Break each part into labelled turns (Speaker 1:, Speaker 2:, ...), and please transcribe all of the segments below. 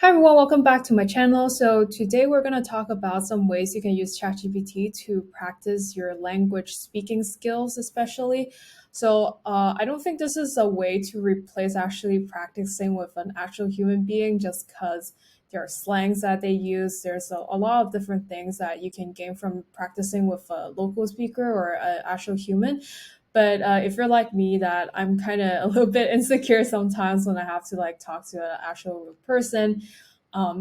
Speaker 1: Hi everyone, welcome back to my channel. So today we're going to talk about some ways you can use ChatGPT to practice your language speaking skills, especially. I don't think this is a way to replace actually practicing with an actual human being just because there are slangs that they use. There's a lot of different things that you can gain from practicing with a local speaker or an actual human. But if you're like me, that I'm kind of a little bit insecure sometimes when I have to like talk to an actual person,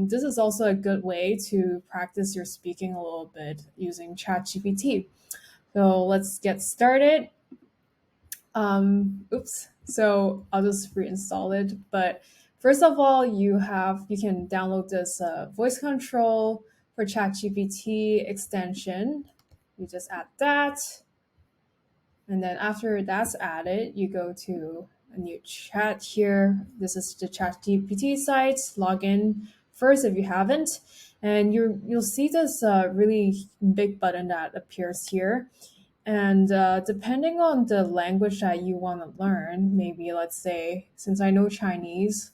Speaker 1: this is also a good way to practice your speaking a little bit using ChatGPT. So let's get started. Oops. So I'll just reinstall it. But first of all, you can download this voice control for ChatGPT extension. You just add that, and then after that's added, you go to a new chat here. This is the ChatGPT site. Log in first if you haven't, and you'll see this really big button that appears here. And depending on the language that you want to learn, maybe let's say since I know Chinese,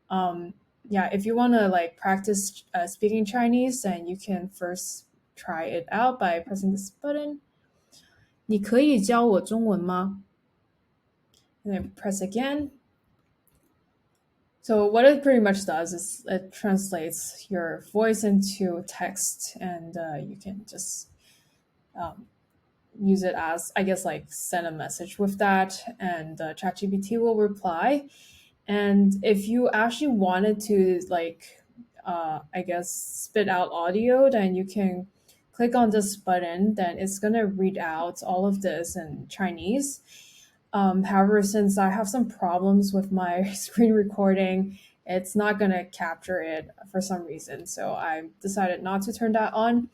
Speaker 1: um, yeah, if you want to like practice speaking Chinese, then you can first try it out by pressing this button. 你可以教我中文吗? And then press again. So what it pretty much does is it translates your voice into text, and you can just um, use it as, I guess, like send a message with that, and ChatGPT will reply. And if you actually wanted to like, I guess, spit out audio, then you can click on this button. Then it's gonna read out all of this in Chinese. However, since I have some problems with my screen recording, it's not going to capture it for some reason. So I decided not to turn that on.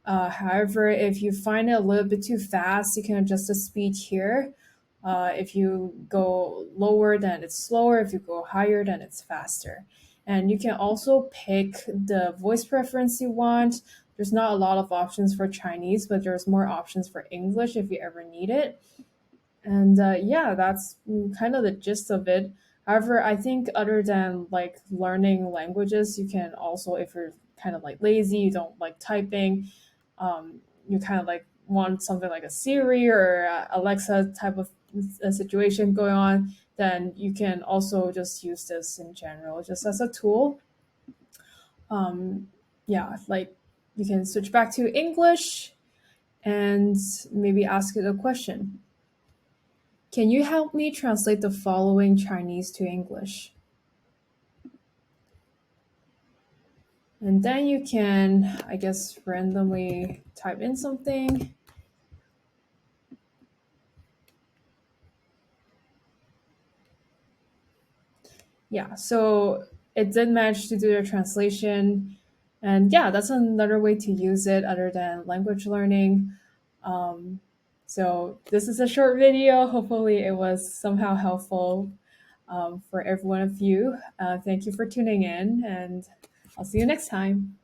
Speaker 1: However, if you find it a little bit too fast, you can adjust the speed here. If you go lower, then it's slower. If you go higher, then it's faster. And you can also pick the voice preference you want. There's not a lot of options for Chinese, but there's more options for English if you ever need it. And yeah, that's kind of the gist of it. However, I think other than like learning languages, you can also, if you're kind of like lazy, you don't like typing, you kind of like want something like a Siri or Alexa type of a situation going on, then you can also just use this in general, just as a tool. Um, yeah, like you can switch back to English and maybe ask it a question. Can you help me translate the following Chinese to English? And then you can, I guess, randomly type in something. Yeah, so it did manage to do the translation. And yeah, that's another way to use it other than language learning. Um, so this is a short video. Hopefully, it was somehow helpful for every one of you. Thank you for tuning in, and I'll see you next time.